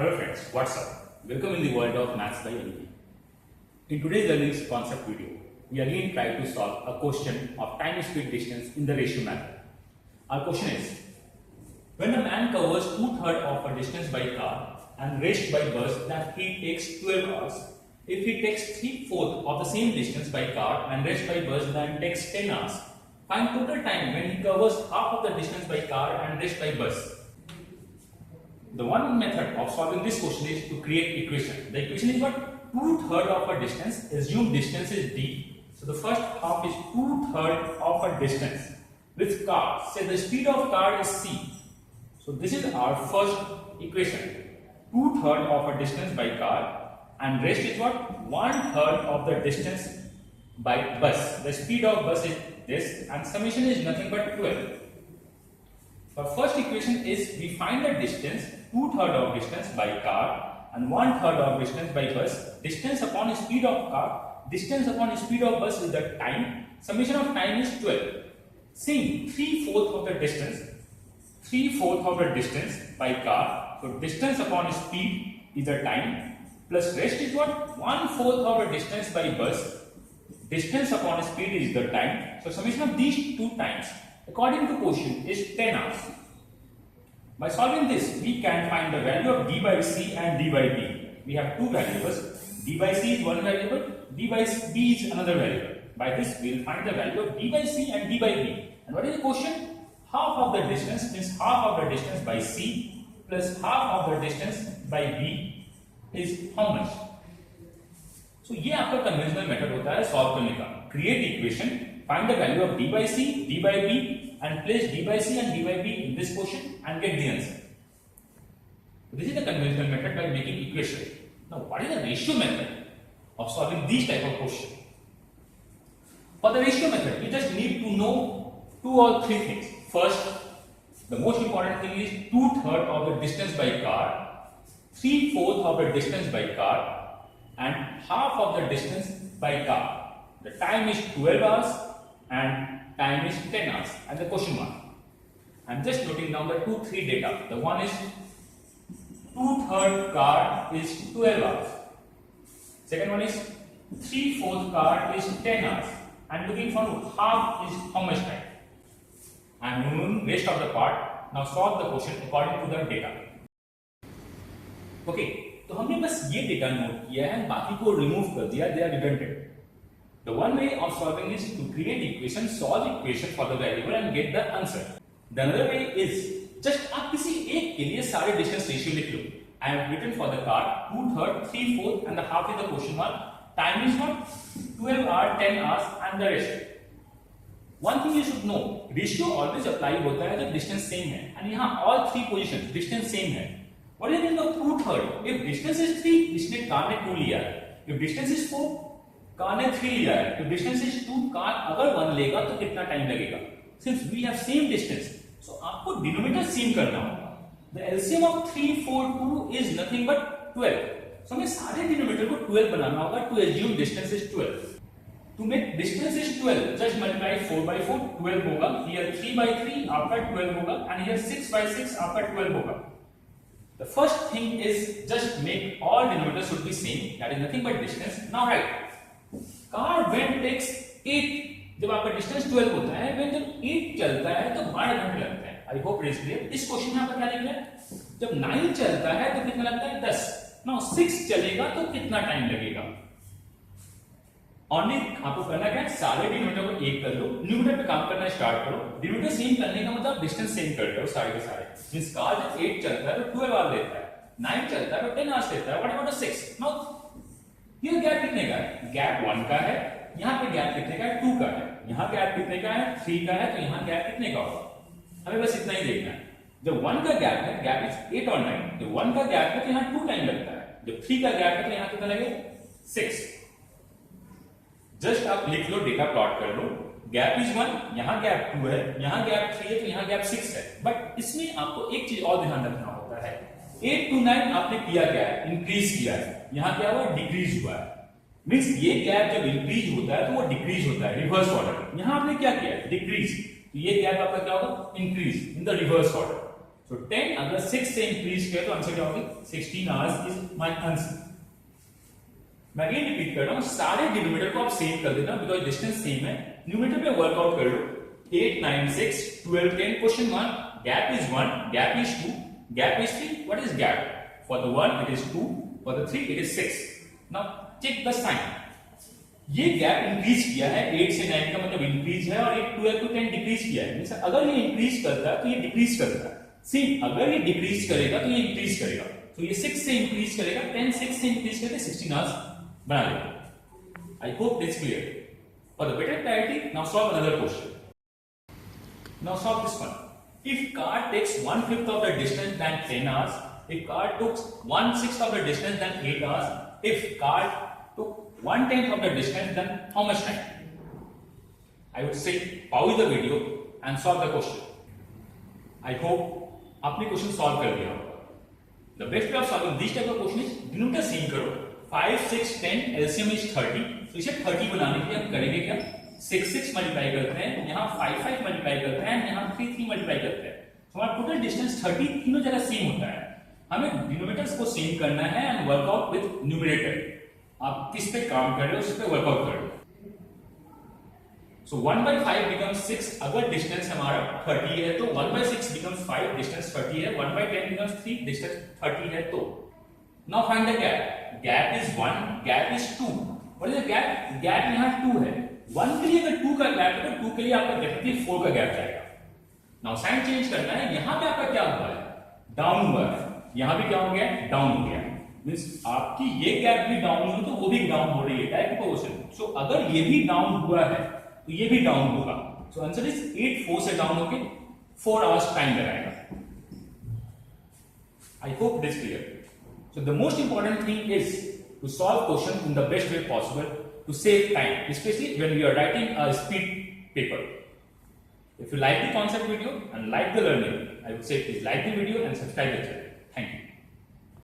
Hello friends, what's up? Welcome in the world of Maths by Amiya. In today's learning concept video, we again try to solve a question of time, speed, distance in the ratio method. Our question is, when a man covers 2/3 of a distance by car and reached by bus that he takes 12 hours, if he takes 3/4 of the same distance by car and reached by bus that takes 10 hours, find total time when he covers half of the distance by car and reached by bus. The one method of solving this question is to create equation. The equation is what? 2/3 of a distance. Assume distance is d. So the first half is 2/3 of a distance with car. Say the speed of car is c. So this is our first equation. 2/3 of a distance by car and rest is what? 1/3 of the distance by bus. The speed of bus is this and summation is nothing but 12. The first equation is we find the distance 2/3 of distance by car and 1/3 of distance by bus. Distance upon speed of car, distance upon speed of bus is the time. Summation of time is 12. Seeing 3/4 of the distance, 3/4 of the distance by car. So distance upon speed is the time plus rest is what? 1/4 of the distance by bus. Distance upon speed is the time. So summation of these two times according to question is 10 hours. By solving this, we can find the value of d by c and d by b. We have two variables. D by c is one variable, d by b is another variable. By this, we will find the value of d by c and d by b. And what is the question? Half of the distance means half of the distance by c plus half of the distance by b is how much? So ये आपका conventional method होता है solve करने का. Create equation, find the value of d by c, d by b and place d by c and d by b in this question and get the answer. So this is the conventional method by making equation. Now what is the ratio method of solving these type of question? For the ratio method, you just need to know two or three things. First, the most important thing is 2/3 of the distance by car, 3/4 of the distance by car and half of the distance by car. The time is 12 hours and time is 10 hours and the question mark. I am just noting down the 2-3 data. The one is 2/3 car is 12 hours. Second one is 3/4 car is 10 hours. I am looking for half is how much time. I am knowing rest of the part. Now solve the question according to the data. Okay, तो हमने बस ये data note किया है, बाकी को remove कर दिया. They are redundant. The one way of solving is to create equation, solve equation for the variable and get the answer. The another way is just आप किसी एक के लिए सारे distance ratio लिख लो. I have written for the car 2/3, 3/4 and the half is the question mark. Time is what? 12 hours, 10 hours and the rest. One thing you should know, ratio always apply होता है जब distance same है and यहाँ all three positions distance same है. What is the meaning of 2/3? If distance is 3, इसने car ने 2 लिया है. If distance is 4, कार ने 3 लिया है. तो डिस्टेंस इज 2, कार अगर 1 लेगा तो कितना टाइम लगेगा? Since we have same distance, so आपको डिनोमिनेटर सेम करना होगा. The LCM of 3, 4, 2 is nothing but 12. So हमें सारे डिनोमिनेटर को 12 बनाना होगा to assume distance is 12. To make distance is 12, just multiply 4 by 4, 12 होगा. हियर 3 by 3 आपका 12 होगा एंड हियर 6 by 6 आपका 12 होगा. The first thing is just make all denominators should be same, that is nothing but distance. Now write car when takes 8. जब आपका distance 12 होता है, when जब 8 चलता है तो 12 घंटे लगते हैं. I hope it is clear. इस क्वेश्चन में आपका क्या लिखना है? जब 9 चलता है तो कितना लगता है? 10. नाउ 6 चलेगा तो कितना टाइम लगेगा? ओनली आपको करना क्या है? सारे डिनोमिनेटर को 1 कर लो, न्यूमरेटर पे काम करना स्टार्ट करो. डिनोमिनेटर सेम करने का मतलब डिस्टेंस सेम कर लो सारे के सारे. मींस कार जब 8 चलता है तो 12 आवर लेता है, 9 चलता है तो 10 आवर्स लेता है. What about 6? नाउ ये गैप कितने का है? गैप 1 का है. यहाँ पे गैप कितने का है? 2 का है. यहाँ गैप कितने का है? 3 का है. तो यहाँ गैप कितने का होगा? हमें बस इतना ही देखना है. जब 1 का गैप है, गैप इज 8 और 9. तो 1 का गैप है तो यहाँ 2 टाइम लगता है. जब 3 का गैप है तो यहाँ कितना लगेगा? 6. जस्ट आप लिख लो, डेटा प्लॉट कर लो. गैप इज 1, यहाँ गैप 2 है, यहाँ गैप 3 है तो यहाँ गैप 6 है. बट इसमें आपको एक चीज और ध्यान रखना होता है. 8 to 9 आपने किया क्या है? इंक्रीज किया है. यहाँ क्या हुआ? डिक्रीज हुआ है. मींस ये गैप जब इंक्रीज होता है तो वो डिक्रीज होता है रिवर्स ऑर्डर. यहाँ आपने क्या किया? डिक्रीज. तो ये गैप आपका क्या होगा? Increase in the reverse order. तो 10 अगर 6 से इंक्रीज किया तो आंसर क्या होगी 16 आवर्स इज माय आंसर। मैं अगेन रिपीट कर रहा हूं, सारे डिनोमिनेटर को आप सेम कर देना बिकॉज डिस्टेंस सेम है। न्यूमरेटर पे वर्कआउट कर लो 8 9 6 12 10 question 1 gap is 1 gap is 2 gap is 3 what is gap for the 1 it is 2 for the 3 it is 6 now check the sign ये गैप इंक्रीज किया है 8 से 9 का मतलब इंक्रीज है और ये 12 to 10 डिक्रीज किया है मींस अगर ये इंक्रीज करता है तो ये डिक्रीज करता है सी अगर ये डिक्रीज करेगा तो ये इंक्रीज करेगा तो ये 6 से इंक्रीज करेगा 10 6 से इंक्रीज करके 16 आवर्स बना लेगा। आई hope this clear. For the better clarity now solve another question. Now solve this one. If car takes 1/5 of the distance than 10 hours, if car took 1/6 of the distance than 8 hours, if car took 1/10 of the distance then how much time? I would say pause the video and solve the question. I hope आपने question solve कर दिया होगा। The best way of solving this type of question is denominator same करो 5 6 10 LCM is 30 तो इसे 30 बनाने के लिए हम करेंगे क्या 6 6 मल्टीप्लाई करते हैं यहाँ 5 5 मल्टीप्लाई करते हैं यहाँ 3 3 मल्टीप्लाई करते हैं तो हमारा टोटल डिस्टेंस 30 तीनों जगह सेम होता है। हमें डिनोमिनेटर्स को सेम करना है एंड वर्कआउट विद न्यूमरेटर। आप किस पे काम कर रहे हो उस पे वर्कआउट कर रहे हो। सो 1/5 becomes 6 अगर डिस्टेंस हमारा 30 है तो 1/6 becomes 5 डिस्टेंस 30 है 1/10 becomes 3 डिस्टेंस 30 है तो now find the gap. Gap is 1 gap is 2 what is the gap gap यहाँ 2 है 1 के लिए अगर 2 का गैप है तो 2 के लिए आपका डेफिनेटली 4 का गैप जाएगा। नाउ साइन चेंज करना है यहाँ पे आपका क्या हुआ है डाउन हुआ है यहाँ भी क्या हो गया डाउन हो गया मींस आपकी ये गैप भी डाउन हुई तो वो भी डाउन हो रही है डायरेक्ट प्रोपोर्शन। सो अगर ये भी डाउन हुआ है तो ये भी डाउन होगा। सो आंसर इज 8 4 से डाउन होके 4 आवर्स टाइम लगाएगा। I hope this clear. So the most important thing is to solve question in the best way possible to save time, especially when we are writing a speed paper. If you like the concept video and like the learning, I would say please like the video and subscribe the channel.